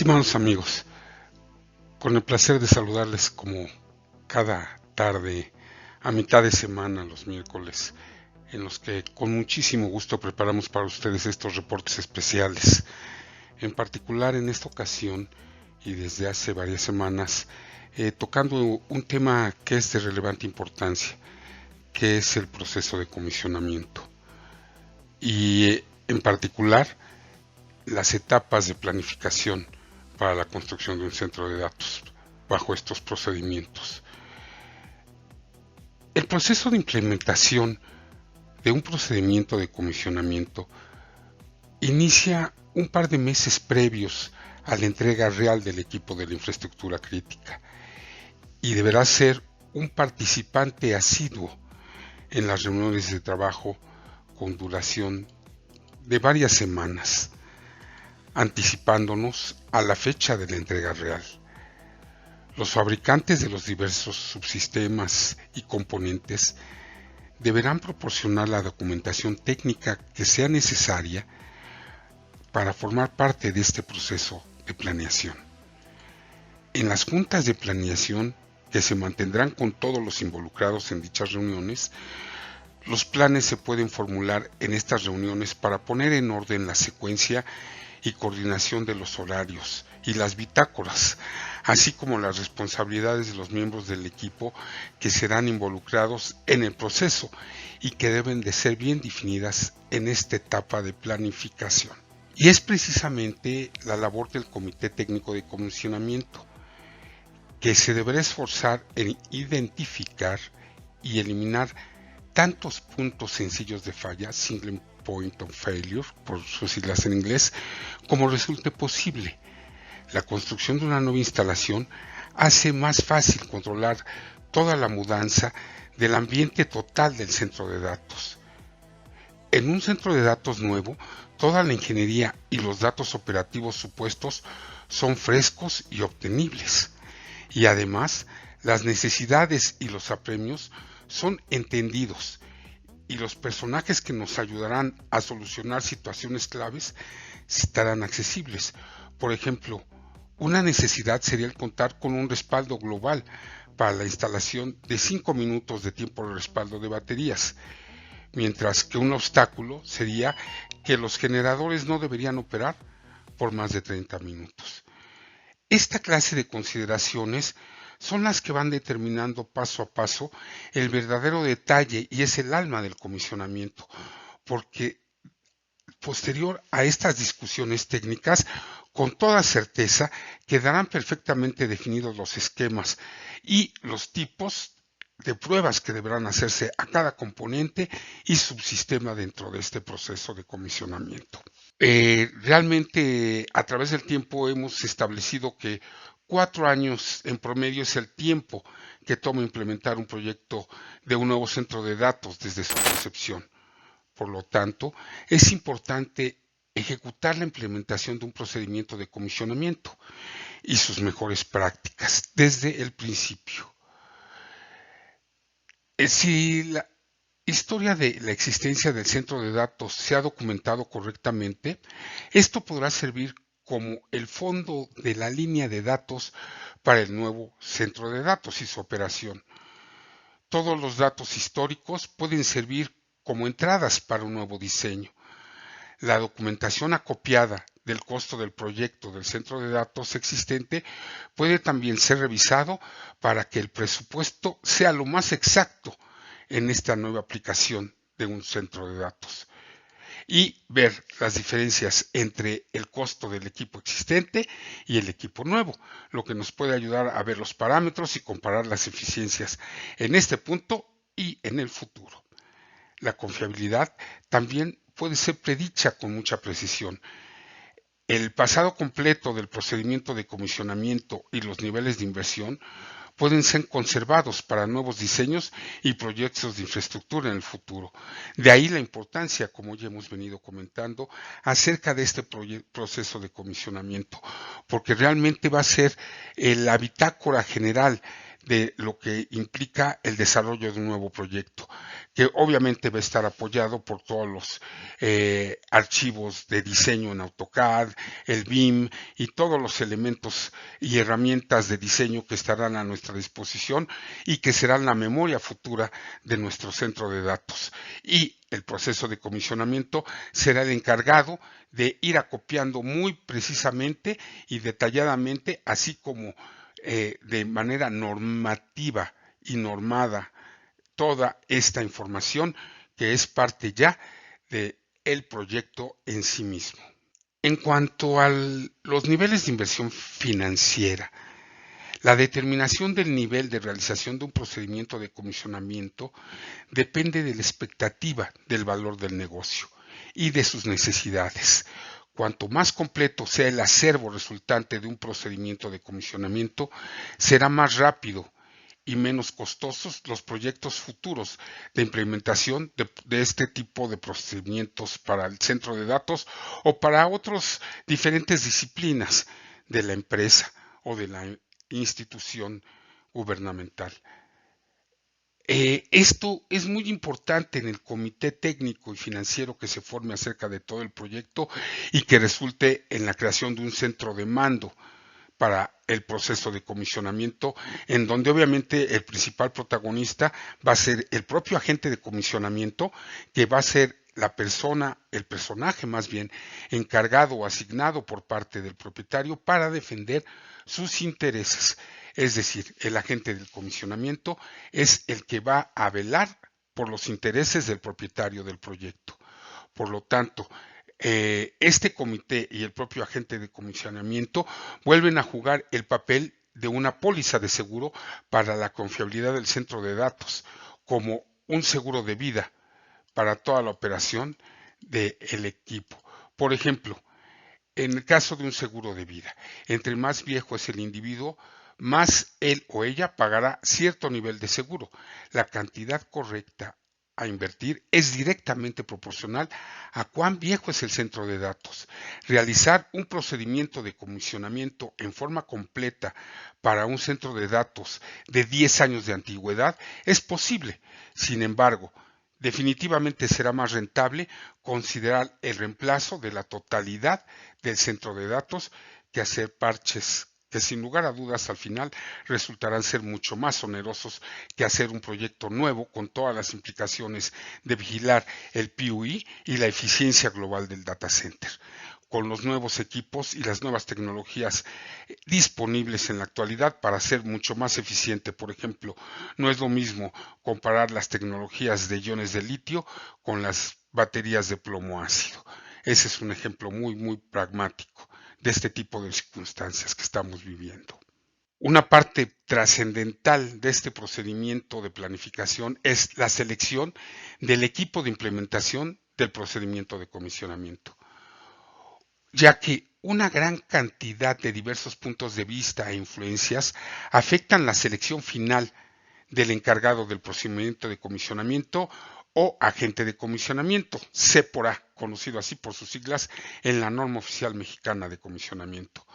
Estimados amigos, con el placer de saludarles como cada tarde a mitad de semana, los miércoles, en los que con muchísimo gusto preparamos para ustedes estos reportes especiales. En particular en esta ocasión y desde hace varias semanas, tocando un tema que es de relevante importancia, que es el proceso de comisionamiento. Y en particular las etapas de planificación para la construcción de un centro de datos bajo estos procedimientos. El proceso de implementación de un procedimiento de comisionamiento inicia un par de meses previos a la entrega real del equipo de la infraestructura crítica y deberá ser un participante asiduo en las reuniones de trabajo con duración de varias semanas, anticipándonos a la fecha de la entrega real. Los fabricantes de los diversos subsistemas y componentes deberán proporcionar la documentación técnica que sea necesaria para formar parte de este proceso de planeación. En las juntas de planeación que se mantendrán con todos los involucrados en dichas reuniones, los planes se pueden formular en estas reuniones para poner en orden la secuencia y coordinación de los horarios y las bitácoras, así como las responsabilidades de los miembros del equipo que serán involucrados en el proceso y que deben de ser bien definidas en esta etapa de planificación. Y es precisamente la labor del Comité Técnico de Comisionamiento, que se deberá esforzar en identificar y eliminar tantos puntos sencillos de falla, single point of failure, por sus siglas en inglés, como resulte posible. La construcción de una nueva instalación hace más fácil controlar toda la mudanza del ambiente total del centro de datos. En un centro de datos nuevo, toda la ingeniería y los datos operativos supuestos son frescos y obtenibles. Y además, las necesidades y los apremios son entendidos y los personajes que nos ayudarán a solucionar situaciones claves estarán accesibles. Por ejemplo, una necesidad sería el contar con un respaldo global para la instalación de 5 minutos de tiempo de respaldo de baterías, mientras que un obstáculo sería que los generadores no deberían operar por más de 30 minutos. Esta clase de consideraciones son las que van determinando paso a paso el verdadero detalle y es el alma del comisionamiento, porque posterior a estas discusiones técnicas, con toda certeza quedarán perfectamente definidos los esquemas y los tipos de pruebas que deberán hacerse a cada componente y subsistema dentro de este proceso de comisionamiento. Realmente a través del tiempo hemos establecido que 4 años en promedio es el tiempo que toma implementar un proyecto de un nuevo centro de datos desde su concepción. Por lo tanto, es importante ejecutar la implementación de un procedimiento de comisionamiento y sus mejores prácticas desde el principio. Si la historia de la existencia del centro de datos se ha documentado correctamente, esto podrá servir como el fondo de la línea de datos para el nuevo centro de datos y su operación. Todos los datos históricos pueden servir como entradas para un nuevo diseño. La documentación acopiada del costo del proyecto del centro de datos existente puede también ser revisado para que el presupuesto sea lo más exacto en esta nueva aplicación de un centro de datos y ver las diferencias entre el costo del equipo existente y el equipo nuevo, lo que nos puede ayudar a ver los parámetros y comparar las eficiencias en este punto y en el futuro. La confiabilidad también puede ser predicha con mucha precisión. El pasado completo del procedimiento de comisionamiento y los niveles de inversión pueden ser conservados para nuevos diseños y proyectos de infraestructura en el futuro. De ahí la importancia, como ya hemos venido comentando, acerca de este proceso de comisionamiento, porque realmente va a ser la bitácora general de lo que implica el desarrollo de un nuevo proyecto, que obviamente va a estar apoyado por todos los archivos de diseño en AutoCAD, el BIM y todos los elementos y herramientas de diseño que estarán a nuestra disposición y que serán la memoria futura de nuestro centro de datos. Y el proceso de comisionamiento será el encargado de ir acopiando muy precisamente y detalladamente, así como de manera normativa y normada, toda esta información que es parte ya del proyecto en sí mismo. En cuanto a los niveles de inversión financiera, la determinación del nivel de realización de un procedimiento de comisionamiento depende de la expectativa del valor del negocio y de sus necesidades. Cuanto más completo sea el acervo resultante de un procedimiento de comisionamiento, será más rápido y menos costosos los proyectos futuros de implementación de este tipo de procedimientos para el centro de datos o para otras diferentes disciplinas de la empresa o de la institución gubernamental. Esto es muy importante en el comité técnico y financiero que se forme acerca de todo el proyecto y que resulte en la creación de un centro de mando para el proceso de comisionamiento, en donde obviamente el principal protagonista va a ser el propio agente de comisionamiento, que va a ser la persona, el personaje más bien, encargado o asignado por parte del propietario para defender sus intereses. Es decir, el agente del comisionamiento es el que va a velar por los intereses del propietario del proyecto. Por lo tanto, este comité y el propio agente de comisionamiento vuelven a jugar el papel de una póliza de seguro para la confiabilidad del centro de datos, como un seguro de vida para toda la operación del equipo. Por ejemplo, en el caso de un seguro de vida, entre más viejo es el individuo, más él o ella pagará cierto nivel de seguro. La cantidad correcta a invertir es directamente proporcional a cuán viejo es el centro de datos. Realizar un procedimiento de comisionamiento en forma completa para un centro de datos de 10 años de antigüedad es posible. Sin embargo, definitivamente será más rentable considerar el reemplazo de la totalidad del centro de datos que hacer parches que sin lugar a dudas al final resultarán ser mucho más onerosos que hacer un proyecto nuevo con todas las implicaciones de vigilar el PUI y la eficiencia global del data center. Con los nuevos equipos y las nuevas tecnologías disponibles en la actualidad para ser mucho más eficiente. Por ejemplo, no es lo mismo comparar las tecnologías de iones de litio con las baterías de plomo ácido. Ese es un ejemplo muy pragmático de este tipo de circunstancias que estamos viviendo. Una parte trascendental de este procedimiento de planificación es la selección del equipo de implementación del procedimiento de comisionamiento, ya que una gran cantidad de diversos puntos de vista e influencias afectan la selección final del encargado del procedimiento de comisionamiento o agente de comisionamiento, CEPORA, conocido así por sus siglas en la norma oficial mexicana de comisionamiento.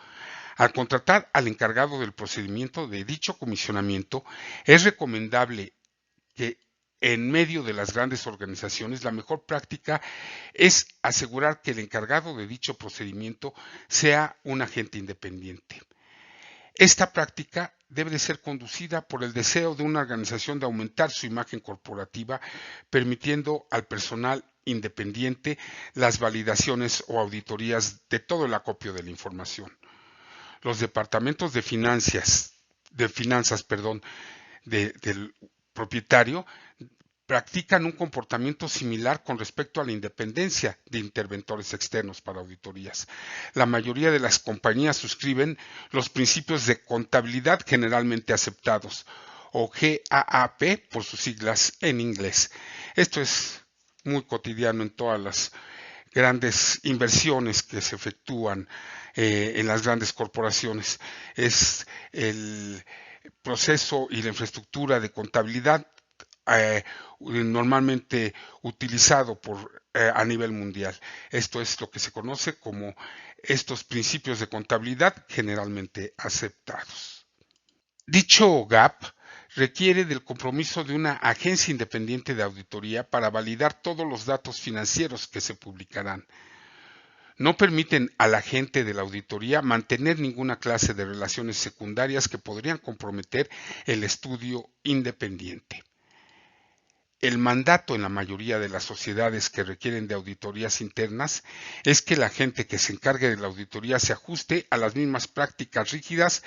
Al contratar al encargado del procedimiento de dicho comisionamiento, es recomendable que en medio de las grandes organizaciones la mejor práctica es asegurar que el encargado de dicho procedimiento sea un agente independiente. Esta práctica debe de ser conducida por el deseo de una organización de aumentar su imagen corporativa, permitiendo al personal independiente las validaciones o auditorías de todo el acopio de la información. Los departamentos de finanzas, del propietario practican un comportamiento similar con respecto a la independencia de interventores externos para auditorías. La mayoría de las compañías suscriben los principios de contabilidad generalmente aceptados, o GAAP por sus siglas en inglés. Esto es muy cotidiano en todas las grandes inversiones que se efectúan en las grandes corporaciones. Es el proceso y la infraestructura de contabilidad normalmente utilizado a nivel mundial. Esto es lo que se conoce como estos principios de contabilidad generalmente aceptados. Dicho GAP requiere del compromiso de una agencia independiente de auditoría para validar todos los datos financieros que se publicarán. No permiten al agente de la auditoría mantener ninguna clase de relaciones secundarias que podrían comprometer el estudio independiente. El mandato en la mayoría de las sociedades que requieren de auditorías internas es que el agente que se encargue de la auditoría se ajuste a las mismas prácticas rígidas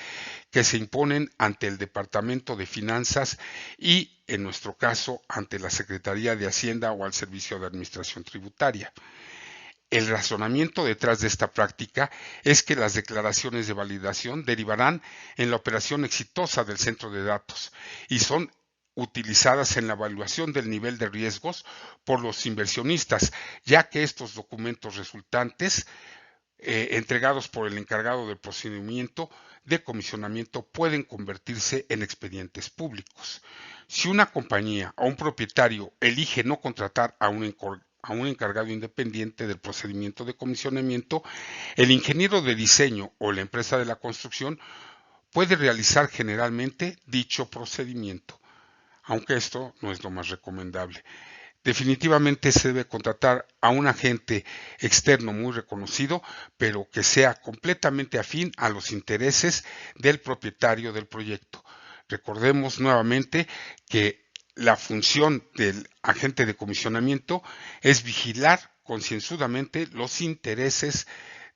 que se imponen ante el Departamento de Finanzas y, en nuestro caso, ante la Secretaría de Hacienda o al Servicio de Administración Tributaria. El razonamiento detrás de esta práctica es que las declaraciones de validación derivarán en la operación exitosa del centro de datos y son utilizadas en la evaluación del nivel de riesgos por los inversionistas, ya que estos documentos resultantes entregados por el encargado del procedimiento de comisionamiento pueden convertirse en expedientes públicos. Si una compañía o un propietario elige no contratar a un encargado independiente del procedimiento de comisionamiento, el ingeniero de diseño o la empresa de la construcción puede realizar generalmente dicho procedimiento, aunque esto no es lo más recomendable. Definitivamente se debe contratar a un agente externo muy reconocido, pero que sea completamente afín a los intereses del propietario del proyecto. Recordemos nuevamente que la función del agente de comisionamiento es vigilar concienzudamente los intereses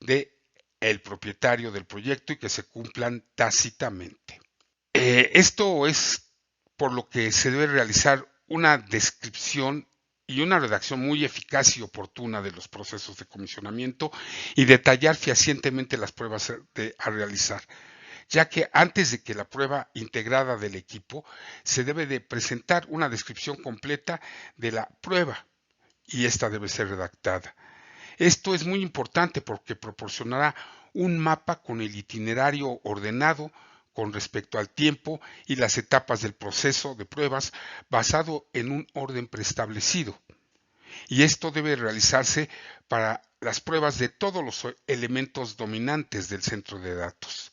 del propietario del proyecto y que se cumplan tácitamente. Esto es por lo que se debe realizar una descripción y una redacción muy eficaz y oportuna de los procesos de comisionamiento y detallar fehacientemente las pruebas a realizar, ya que antes de que la prueba integrada del equipo se debe de presentar una descripción completa de la prueba y esta debe ser redactada. Esto es muy importante porque proporcionará un mapa con el itinerario ordenado con respecto al tiempo y las etapas del proceso de pruebas basado en un orden preestablecido. Y esto debe realizarse para las pruebas de todos los elementos dominantes del centro de datos.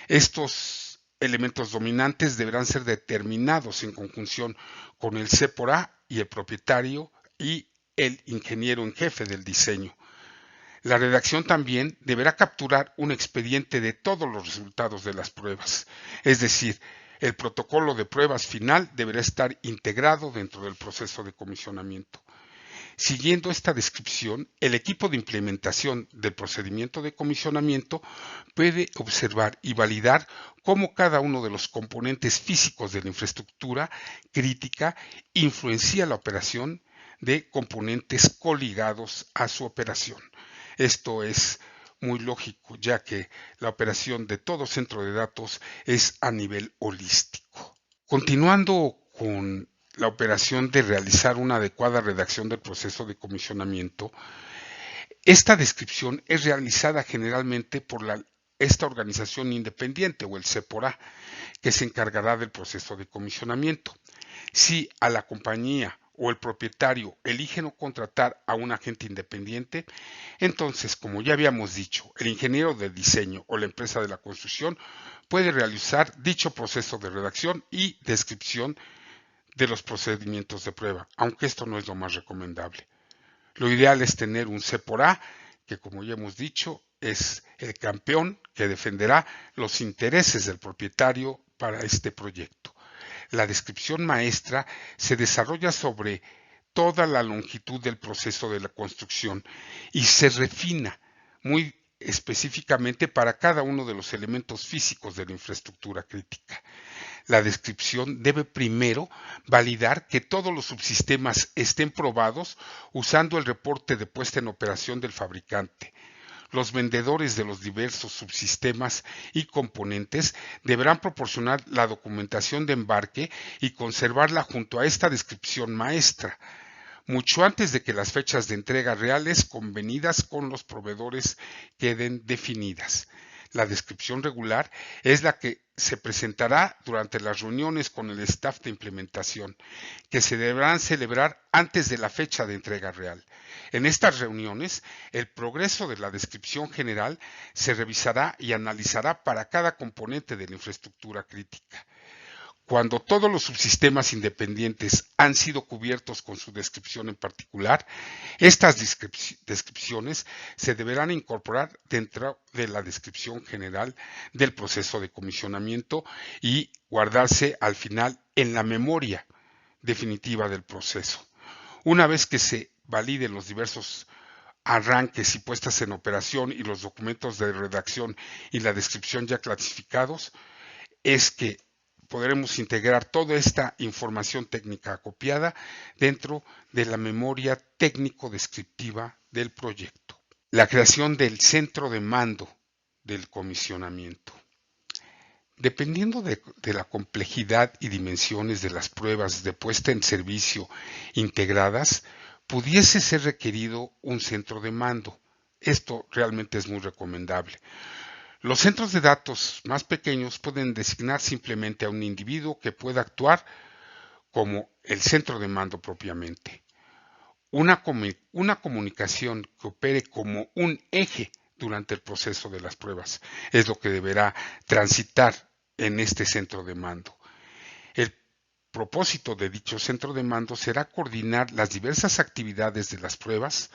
Estos elementos dominantes deberán ser determinados en conjunción con el C por A y el propietario y el ingeniero en jefe del diseño. La redacción también deberá capturar un expediente de todos los resultados de las pruebas, es decir, el protocolo de pruebas final deberá estar integrado dentro del proceso de comisionamiento. Siguiendo esta descripción, el equipo de implementación del procedimiento de comisionamiento puede observar y validar cómo cada uno de los componentes físicos de la infraestructura crítica influencia la operación de componentes coligados a su operación. Esto es muy lógico, ya que la operación de todo centro de datos es a nivel holístico. Continuando con la operación de realizar una adecuada redacción del proceso de comisionamiento, esta descripción es realizada generalmente por esta organización independiente o el C por A, que se encargará del proceso de comisionamiento. Si a la compañía o el propietario elige no contratar a un agente independiente, entonces, como ya habíamos dicho, el ingeniero de diseño o la empresa de la construcción puede realizar dicho proceso de redacción y descripción de los procedimientos de prueba, aunque esto no es lo más recomendable. Lo ideal es tener un C por A, que como ya hemos dicho, es el campeón que defenderá los intereses del propietario para este proyecto. La descripción maestra se desarrolla sobre toda la longitud del proceso de la construcción y se refina muy específicamente para cada uno de los elementos físicos de la infraestructura crítica. La descripción debe primero validar que todos los subsistemas estén probados usando el reporte de puesta en operación del fabricante. Los vendedores de los diversos subsistemas y componentes deberán proporcionar la documentación de embarque y conservarla junto a esta descripción maestra, mucho antes de que las fechas de entrega reales convenidas con los proveedores queden definidas. La descripción regular es la que se presentará durante las reuniones con el staff de implementación, que se deberán celebrar antes de la fecha de entrega real. En estas reuniones, el progreso de la descripción general se revisará y analizará para cada componente de la infraestructura crítica. Cuando todos los subsistemas independientes han sido cubiertos con su descripción en particular, estas descripciones se deberán incorporar dentro de la descripción general del proceso de comisionamiento y guardarse al final en la memoria definitiva del proceso. Una vez que se validen los diversos arranques y puestas en operación y los documentos de redacción y la descripción ya clasificados, es que podremos integrar toda esta información técnica acopiada dentro de la memoria técnico-descriptiva del proyecto. La creación del centro de mando del comisionamiento. Dependiendo de la complejidad y dimensiones de las pruebas de puesta en servicio integradas, pudiese ser requerido un centro de mando. Esto realmente es muy recomendable. Los centros de datos más pequeños pueden designar simplemente a un individuo que pueda actuar como el centro de mando propiamente. Una comunicación que opere como un eje durante el proceso de las pruebas es lo que deberá transitar en este centro de mando. El propósito de dicho centro de mando será coordinar las diversas actividades de las pruebas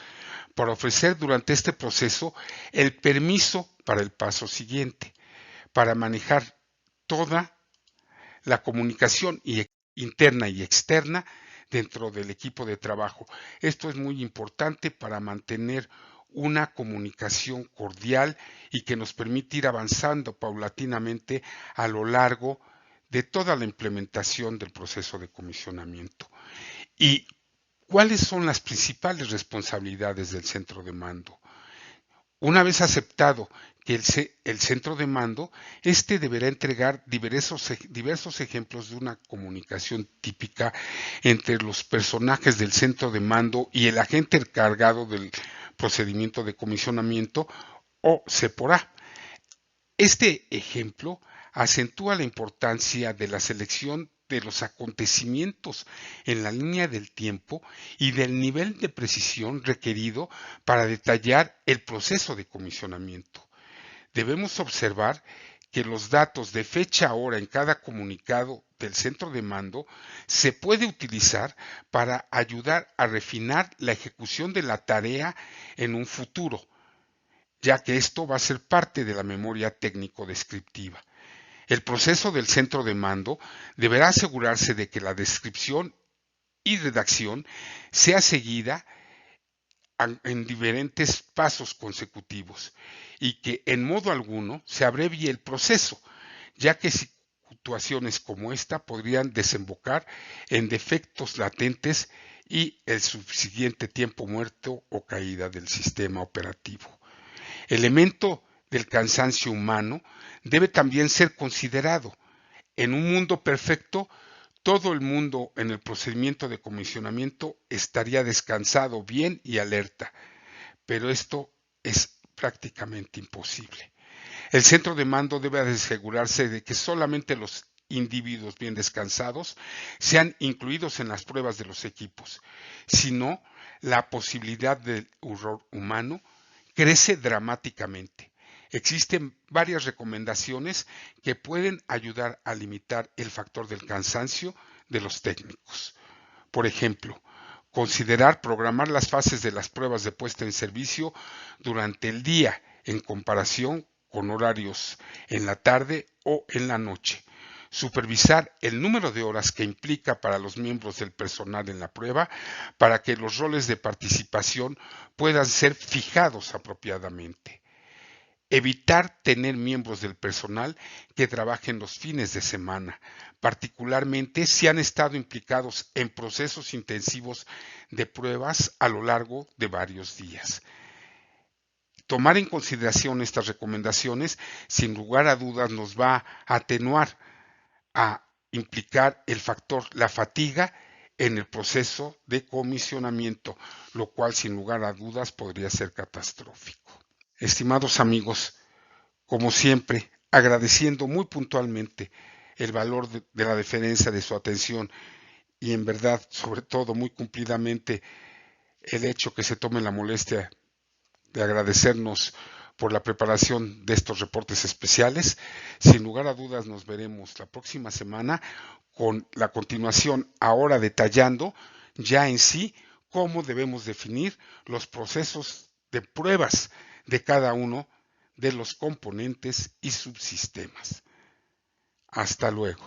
para ofrecer durante este proceso el permiso para el paso siguiente, para manejar toda la comunicación interna y externa dentro del equipo de trabajo. Esto es muy importante para mantener una comunicación cordial y que nos permite ir avanzando paulatinamente a lo largo de toda la implementación del proceso de comisionamiento. ¿Y cuáles son las principales responsabilidades del centro de mando? Una vez aceptado que el centro de mando, este deberá entregar diversos ejemplos de una comunicación típica entre los personajes del centro de mando y el agente encargado del procedimiento de comisionamiento o CEPORA. Este ejemplo acentúa la importancia de la selección de los acontecimientos en la línea del tiempo y del nivel de precisión requerido para detallar el proceso de comisionamiento. Debemos observar que los datos de fecha a hora en cada comunicado del centro de mando se puede utilizar para ayudar a refinar la ejecución de la tarea en un futuro, ya que esto va a ser parte de la memoria técnico-descriptiva. El proceso del centro de mando deberá asegurarse de que la descripción y redacción sea seguida en diferentes pasos consecutivos y que en modo alguno se abrevie el proceso, ya que situaciones como esta podrían desembocar en defectos latentes y el subsiguiente tiempo muerto o caída del sistema operativo. Elemento del cansancio humano debe también ser considerado. En un mundo perfecto, todo el mundo en el procedimiento de comisionamiento estaría descansado bien y alerta, pero esto es prácticamente imposible. El centro de mando debe asegurarse de que solamente los individuos bien descansados sean incluidos en las pruebas de los equipos. Si no, la posibilidad del error humano crece dramáticamente. Existen varias recomendaciones que pueden ayudar a limitar el factor del cansancio de los técnicos. Por ejemplo, considerar programar las fases de las pruebas de puesta en servicio durante el día en comparación con horarios en la tarde o en la noche. Supervisar el número de horas que implica para los miembros del personal en la prueba para que los roles de participación puedan ser fijados apropiadamente. Evitar tener miembros del personal que trabajen los fines de semana, particularmente si han estado implicados en procesos intensivos de pruebas a lo largo de varios días. Tomar en consideración estas recomendaciones, sin lugar a dudas, nos va a atenuar a implicar el factor la fatiga en el proceso de comisionamiento, lo cual sin lugar a dudas podría ser catastrófico. Estimados amigos, como siempre, agradeciendo muy puntualmente el valor de la deferencia de su atención y en verdad, sobre todo, muy cumplidamente el hecho que se tome la molestia de agradecernos por la preparación de estos reportes especiales. Sin lugar a dudas nos veremos la próxima semana con la continuación, ahora detallando ya en sí cómo debemos definir los procesos de pruebas de cada uno de los componentes y subsistemas. Hasta luego.